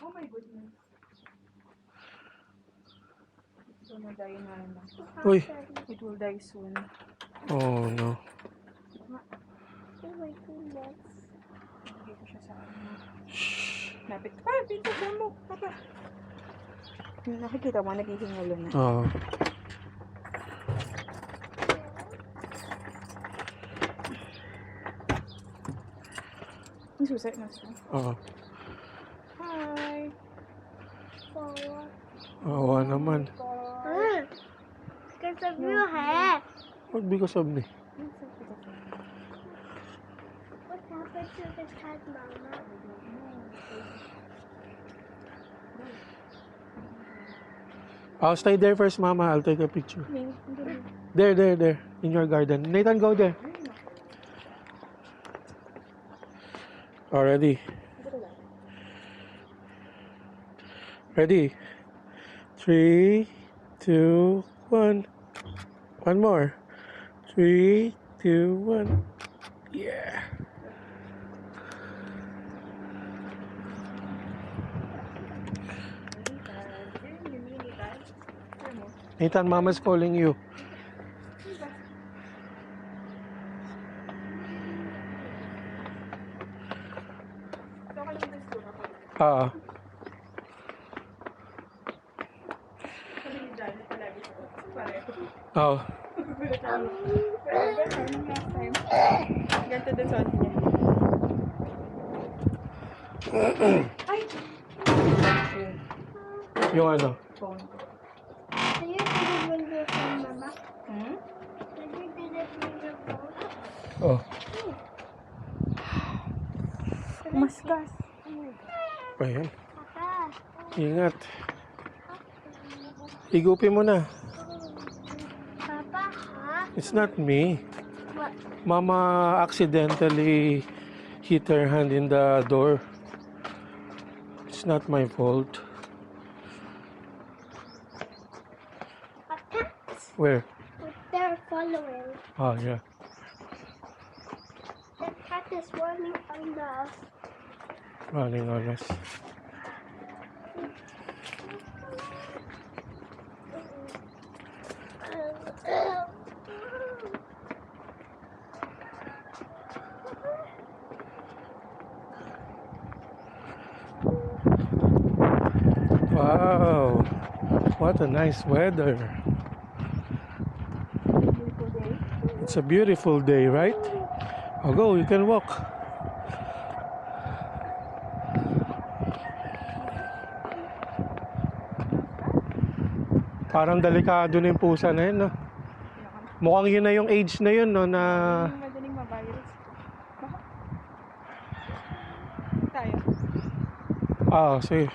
Oh my goodness. It's gonna die na. Uy. It will die soon. Oh no. Oh my goodness. Ibigay ko siya sa ano. Shh. Lapit. Pa, dito sa mo. Papa. Nakikita mo, naghihingalo na. Oo. Ang susi na siya. Oo. Hi. Awa naman. Because of your hair. What because of me? What happened to the cat, Mama? I'll stay there first, Mama. I'll take a picture. There. In your garden. Nathan, go there. Already. Ready? 3, 2, 1. One more. 3, 2, 1. Yeah. Nathan, Mama's calling you. Oh. Ganito din sa niya. Yung ano? Phone. Can you do it with your phone, Mama? Hmm? Can you do it with your phone? Oh. Maskas. Ayan. Papa. Ingat. Higupin mo na. Papa, huh? It's not me. What? Mama accidentally hit her hand in the door. It's not my fault. A cat. Where? They're following. Oh, yeah. The cat is running on the... Running on us. Wow. What a nice weather. It's a beautiful day, right? Oh, go, you can walk. Parang delikado na yung pusa na yun, no? Mukhang yun na yung age na yun, no? Na... Madaling ma-virus. Tayo. Ah, sige.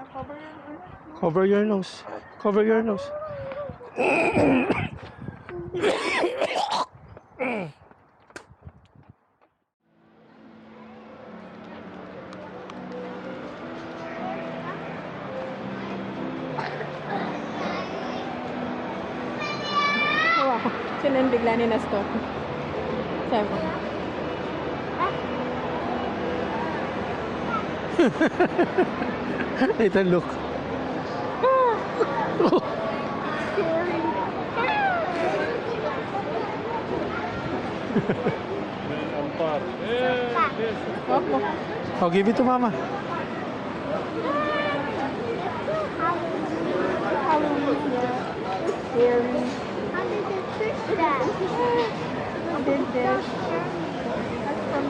Cover your Cover your nose. Cover your nose. Hawa ko. Sila yung bigla ni na-stop. Sabi ko. Nathan, look. Opo. I'll give it to Mama. Scary. How did you trick that? Who did this? That's from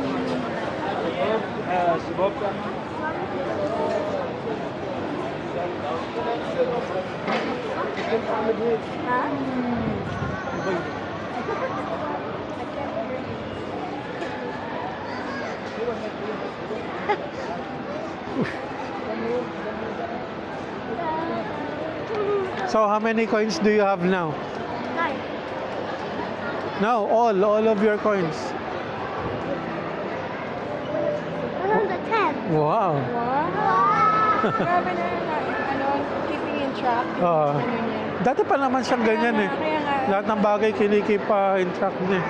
So, how many coins do you have now? 9. Now, all of your coins. 110. Wow. Wow. Grabe na yun. Ano, keeping in track. Oo. Ano niya. Dati pa naman siyang ganyan eh. Kaya nga. Lahat ng bagay kinikip pa in track niya.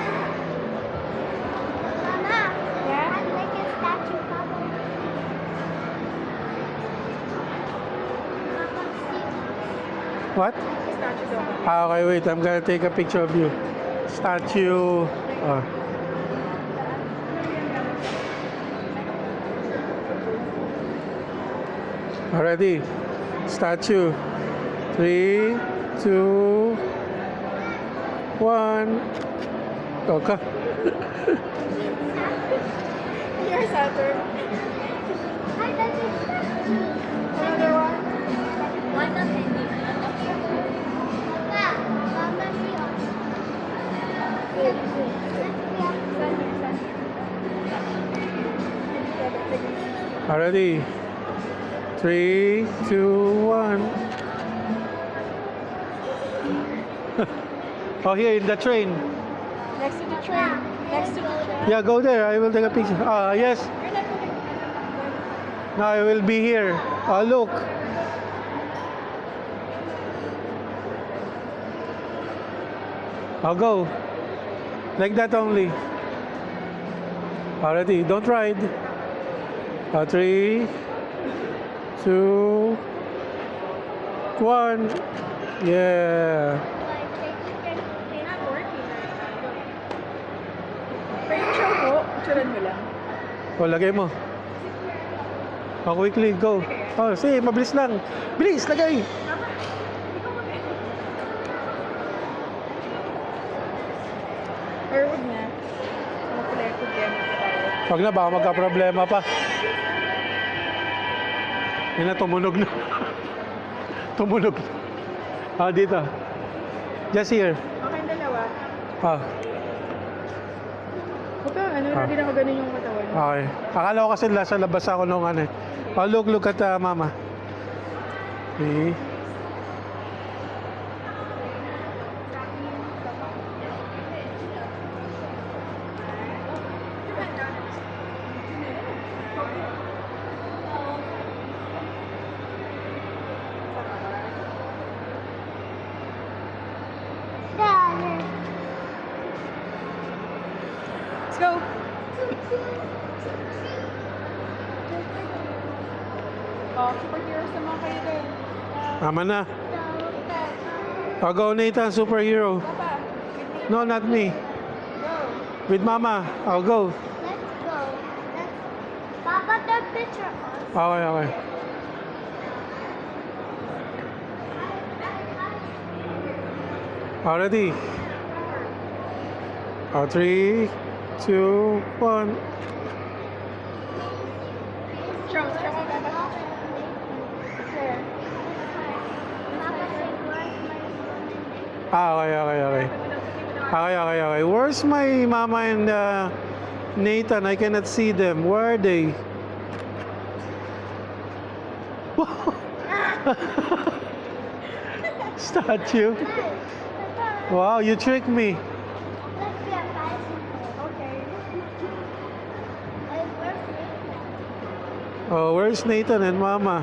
Mama, Yeah? What? Statue daw. Ah, okay, wait. I'm gonna take a picture of you. Statue. Already. Statue. 3, 2, 1. Okay. Here's Saturn. Hi, that's a statue. Another one. One of Hindi. Papa, Mama, see us. Already. 3, 2, 1. Oh, here in the train. Next to the train. Next to the train. Yeah, go there. I will take a picture. Ah, yes. You're not going. Now I will be here. Oh, look. I'll go. Like that only. Already. Don't ride. 3, 2, 1. Yeah. You're not working right now. Picture po. Picturean mo lang. O, lagay mo. Oh, quickly, go. Oh, sige, mabilis lang. Bilis, lagay. Or huwag na. Ano pala yung problema sa tayo? Wag na, baka magka-problema pa. Yan na, tumunog na. Tumunog na. Ah, dito. Just here. Okay, yung dalawa. Ah, Huwag ka, hindi na ako ganun yung katawan. okay. Akala ko kasi nasa labas ako nung ano eh. Oh, look at mama. Okay. Let's go. Oh, superheroes naman kayo din. Tama na. I'll go, Nathan, superhero. Papa, No, not me. go. With mama. I'll go. Let's go. Papa, take picture of us. Okay, okay. Already. 3, 2, 1. Show mo, Papa. There. Papa, say, where's my phone? Ah, okay. Okay. Where's my mama and Nathan? I cannot see them. Where are they? Statue. Papa, Wow, you tricked me. let's be a bicycle. Okay. Where's Nathan? Oh, where's Nathan and mama?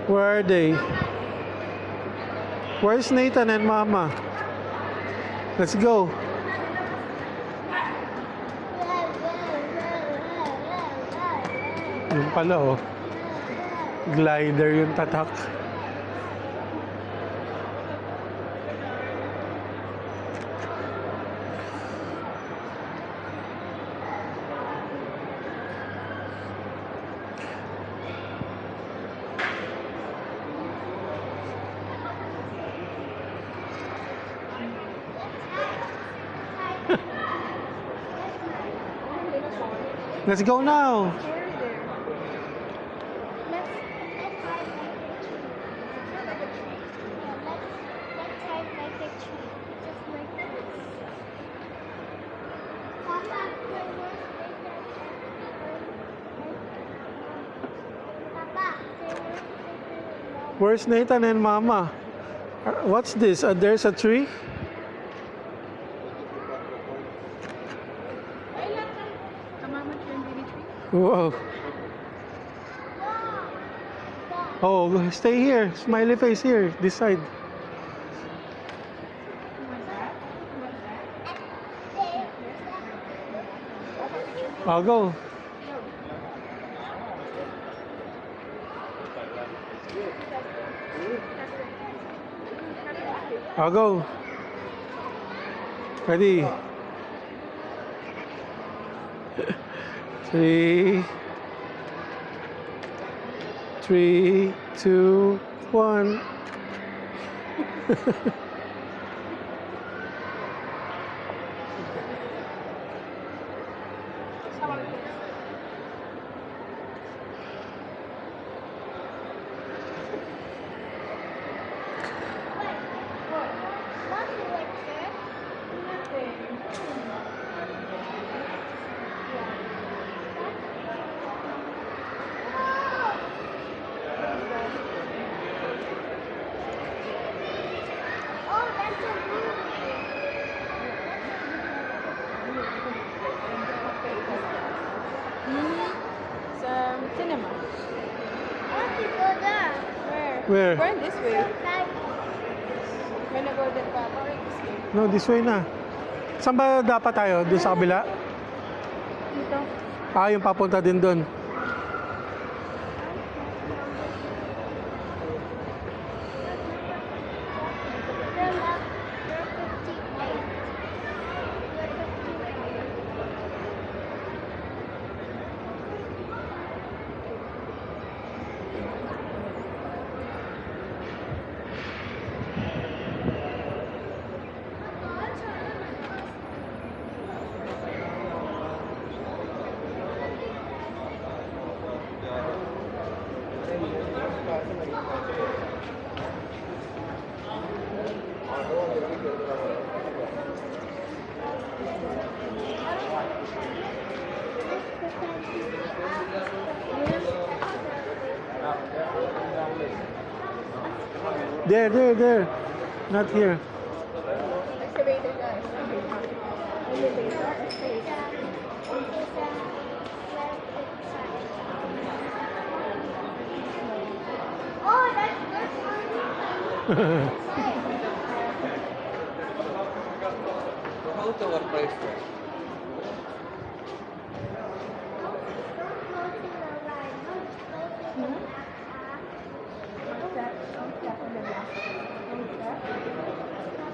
Where are they? Where's Nathan and mama? Let's go. Yung pala oh. Glider yung tatak. Let's go now. Where's Nathan and mama? What's this? There's a tree? Kamama trend baby tree. Whoa. Oh, stay here. Smiley face here. This side. I'll go. I'll go. Ready? 3, 2, 1. What's the lecture? Oh, that's a Cinema. I want to go there. Where? Where? Going this way. Like, We're gonna go there, Papa. Right this way. No, this way na. Saan ba dapat tayo? Doon sa kabila? Dito. Ah, yung papunta din doon. you're left. You're 58. You're 58. There. Not here. Excavator, guys. Elevator, excavator. Oh, that's good. How to our price? What's that? What's that on the glass? What's that?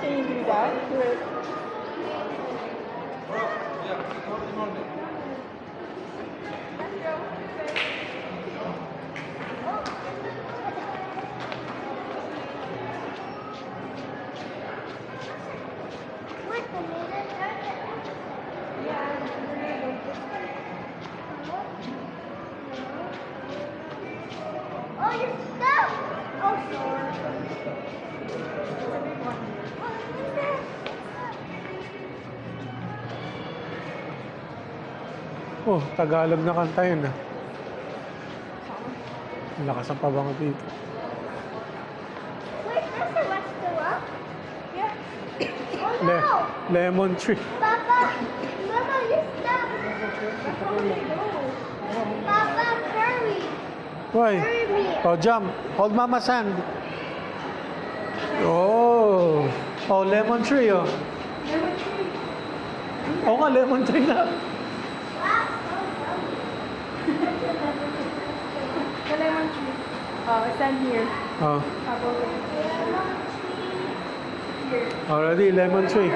Can you do that? Do it. Wait a minute. Oh, you're stuck. Oh, sorry. Oh, Tagalog na kanta yun ah. Ang lakas ang pabango dito. Wait, that's a restaurant? Yeah. Oh, Le no. lemon tree. Papa, Mama, you're stuck. Papa, hurry. Why? Hurry me. Oh, jump. Hold mama's hand. Oh. Oh, lemon tree oh. Oo nga, lemon tree na. The lemon tree. Stand here. Oh. Papa, here. Already, lemon tree.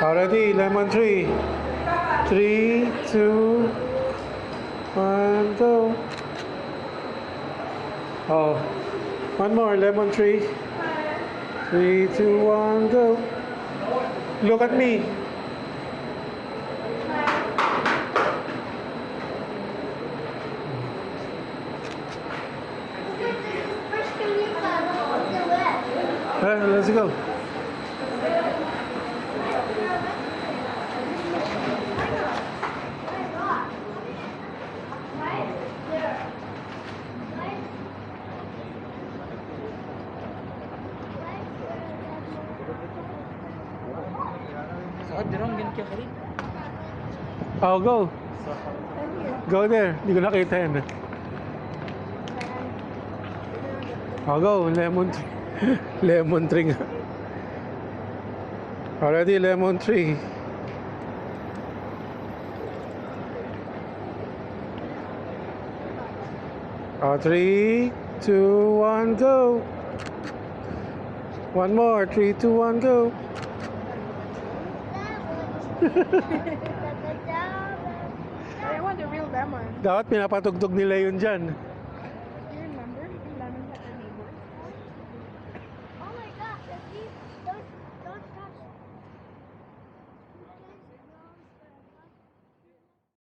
Already, lemon tree. 3, 2, 1, go. Oh. One more, lemon tree. 3, 2, 1, go. Look at me. First thing you got, do it. Let's go. Saan dirang din kaya kari? Oh, go. Stand here. Go there. Hindi ko nakita yan. Oh, go. Lemon tree. Lemon tree nga. Already, lemon tree. Oh, 3, 2, 1, go. One more. 3, 2, 1, go. I want the real lemon. Dapat pinapatugtog nila yun dyan.